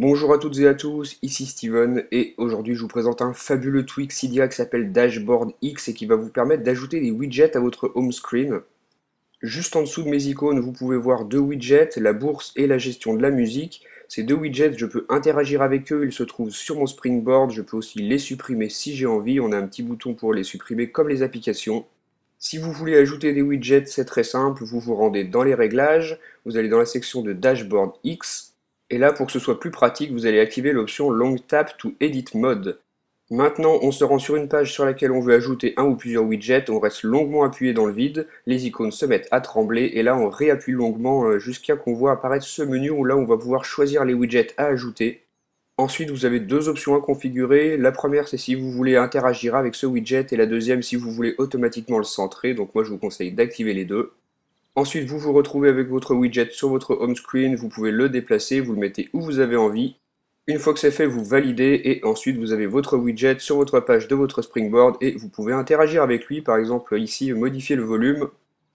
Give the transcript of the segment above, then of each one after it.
Bonjour à toutes et à tous, ici Steven et aujourd'hui je vous présente un fabuleux tweak Cydia qui s'appelle Dashboard X et qui va vous permettre d'ajouter des widgets à votre home screen. Juste en dessous de mes icônes, vous pouvez voir deux widgets, la bourse et la gestion de la musique. Ces deux widgets, je peux interagir avec eux, ils se trouvent sur mon Springboard, je peux aussi les supprimer si j'ai envie, on a un petit bouton pour les supprimer comme les applications. Si vous voulez ajouter des widgets, c'est très simple, vous vous rendez dans les réglages, vous allez dans la section de Dashboard X, et là, pour que ce soit plus pratique, vous allez activer l'option Long Tap to Edit Mode. Maintenant, on se rend sur une page sur laquelle on veut ajouter un ou plusieurs widgets, on reste longuement appuyé dans le vide, les icônes se mettent à trembler, et là on réappuie longuement jusqu'à qu'on voit apparaître ce menu où là on va pouvoir choisir les widgets à ajouter. Ensuite, vous avez deux options à configurer. La première, c'est si vous voulez interagir avec ce widget, et la deuxième, si vous voulez automatiquement le centrer. Donc moi, je vous conseille d'activer les deux. Ensuite, vous vous retrouvez avec votre widget sur votre home screen, vous pouvez le déplacer, vous le mettez où vous avez envie. Une fois que c'est fait, vous validez et ensuite vous avez votre widget sur votre page de votre Springboard et vous pouvez interagir avec lui, par exemple ici modifier le volume.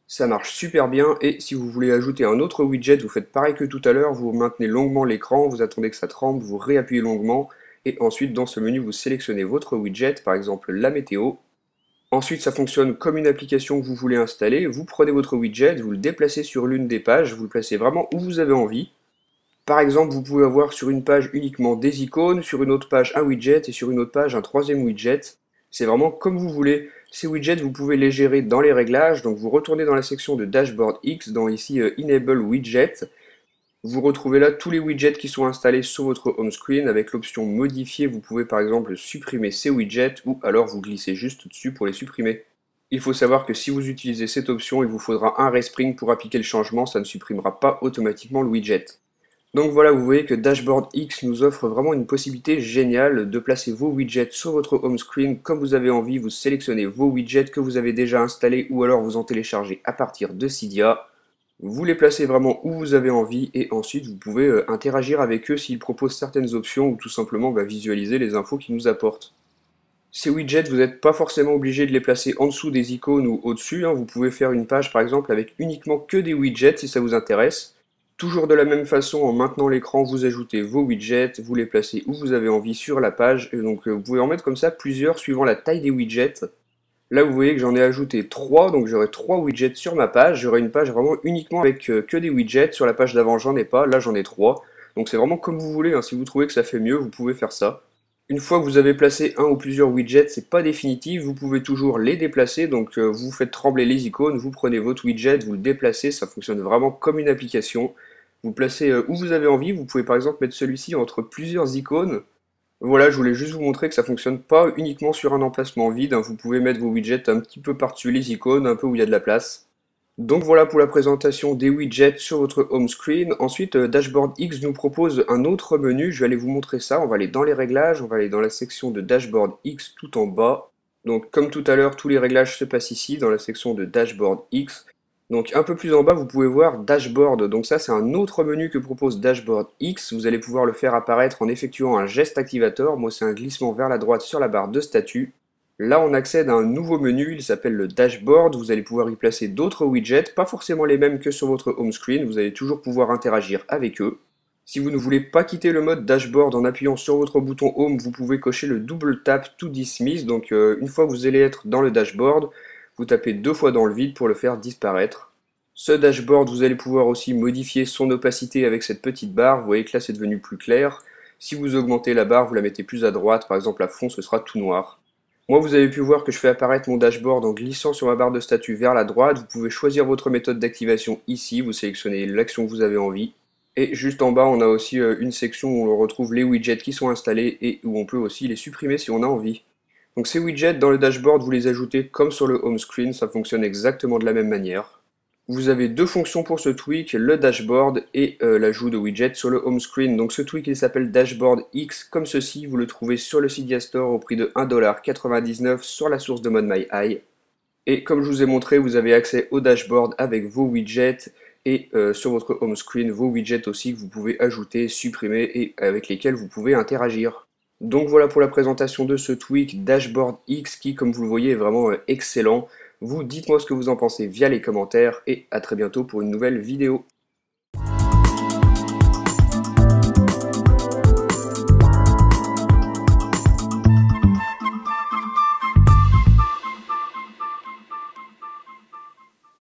Ça marche super bien et si vous voulez ajouter un autre widget, vous faites pareil que tout à l'heure, vous maintenez longuement l'écran, vous attendez que ça tremble, vous réappuyez longuement et ensuite dans ce menu vous sélectionnez votre widget, par exemple la météo. Ensuite, ça fonctionne comme une application que vous voulez installer. Vous prenez votre widget, vous le déplacez sur l'une des pages, vous le placez vraiment où vous avez envie. Par exemple, vous pouvez avoir sur une page uniquement des icônes, sur une autre page un widget et sur une autre page un troisième widget. C'est vraiment comme vous voulez. Ces widgets, vous pouvez les gérer dans les réglages. Donc vous retournez dans la section de Dashboard X, dans ici Enable Widget. Vous retrouvez là tous les widgets qui sont installés sur votre home screen. Avec l'option modifier, vous pouvez par exemple supprimer ces widgets ou alors vous glissez juste dessus pour les supprimer. Il faut savoir que si vous utilisez cette option, il vous faudra un respring pour appliquer le changement, ça ne supprimera pas automatiquement le widget. Donc voilà, vous voyez que Dashboard X nous offre vraiment une possibilité géniale de placer vos widgets sur votre home screen comme vous avez envie. Vous sélectionnez vos widgets que vous avez déjà installés ou alors vous en téléchargez à partir de Cydia. Vous les placez vraiment où vous avez envie et ensuite vous pouvez interagir avec eux s'ils proposent certaines options ou tout simplement visualiser les infos qu'ils nous apportent. Ces widgets, vous n'êtes pas forcément obligé de les placer en dessous des icônes ou au-dessus, hein. Vous pouvez faire une page par exemple avec uniquement que des widgets si ça vous intéresse. Toujours de la même façon, en maintenant l'écran, vous ajoutez vos widgets, vous les placez où vous avez envie sur la page et donc vous pouvez en mettre comme ça plusieurs suivant la taille des widgets. Là, vous voyez que j'en ai ajouté 3, donc j'aurai 3 widgets sur ma page. J'aurai une page vraiment uniquement avec que des widgets. Sur la page d'avant, j'en ai pas. Là, j'en ai 3. Donc c'est vraiment comme vous voulez, hein. Si vous trouvez que ça fait mieux, vous pouvez faire ça. Une fois que vous avez placé un ou plusieurs widgets, c'est pas définitif. Vous pouvez toujours les déplacer. Donc vous faites trembler les icônes, vous prenez votre widget, vous le déplacez. Ça fonctionne vraiment comme une application. Vous placez où vous avez envie. Vous pouvez par exemple mettre celui-ci entre plusieurs icônes. Voilà, je voulais juste vous montrer que ça fonctionne pas uniquement sur un emplacement vide, hein. Vous pouvez mettre vos widgets un petit peu par-dessus les icônes, un peu où il y a de la place. Donc voilà pour la présentation des widgets sur votre home screen. Ensuite, Dashboard X nous propose un autre menu. Je vais aller vous montrer ça. On va aller dans les réglages, on va aller dans la section de Dashboard X tout en bas. Donc comme tout à l'heure, tous les réglages se passent ici dans la section de Dashboard X. Donc un peu plus en bas, vous pouvez voir Dashboard. Donc ça, c'est un autre menu que propose Dashboard X. Vous allez pouvoir le faire apparaître en effectuant un geste activator. Moi, c'est un glissement vers la droite sur la barre de statut. Là, on accède à un nouveau menu. Il s'appelle le Dashboard. Vous allez pouvoir y placer d'autres widgets, pas forcément les mêmes que sur votre home screen. Vous allez toujours pouvoir interagir avec eux. Si vous ne voulez pas quitter le mode Dashboard en appuyant sur votre bouton Home, vous pouvez cocher le double tap to dismiss. Donc une fois que vous allez être dans le dashboard, vous tapez 2 fois dans le vide pour le faire disparaître. Ce dashboard, vous allez pouvoir aussi modifier son opacité avec cette petite barre. Vous voyez que là, c'est devenu plus clair. Si vous augmentez la barre, vous la mettez plus à droite. Par exemple, à fond, ce sera tout noir. Moi, vous avez pu voir que je fais apparaître mon dashboard en glissant sur ma barre de statut vers la droite. Vous pouvez choisir votre méthode d'activation ici. Vous sélectionnez l'action que vous avez envie. Et juste en bas, on a aussi une section où on retrouve les widgets qui sont installés et où on peut aussi les supprimer si on a envie. Donc ces widgets dans le dashboard, vous les ajoutez comme sur le home screen, ça fonctionne exactement de la même manière. Vous avez deux fonctions pour ce tweak, le dashboard et l'ajout de widgets sur le home screen. Donc ce tweak il s'appelle Dashboard X comme ceci, vous le trouvez sur le Cydia Store au prix de 1,99$ sur la source de ModMyEye. Et comme je vous ai montré, vous avez accès au dashboard avec vos widgets et sur votre home screen, vos widgets aussi que vous pouvez ajouter, supprimer et avec lesquels vous pouvez interagir. Donc voilà pour la présentation de ce tweak Dashboard X qui, comme vous le voyez, est vraiment excellent. Vous dites-moi ce que vous en pensez via les commentaires et à très bientôt pour une nouvelle vidéo.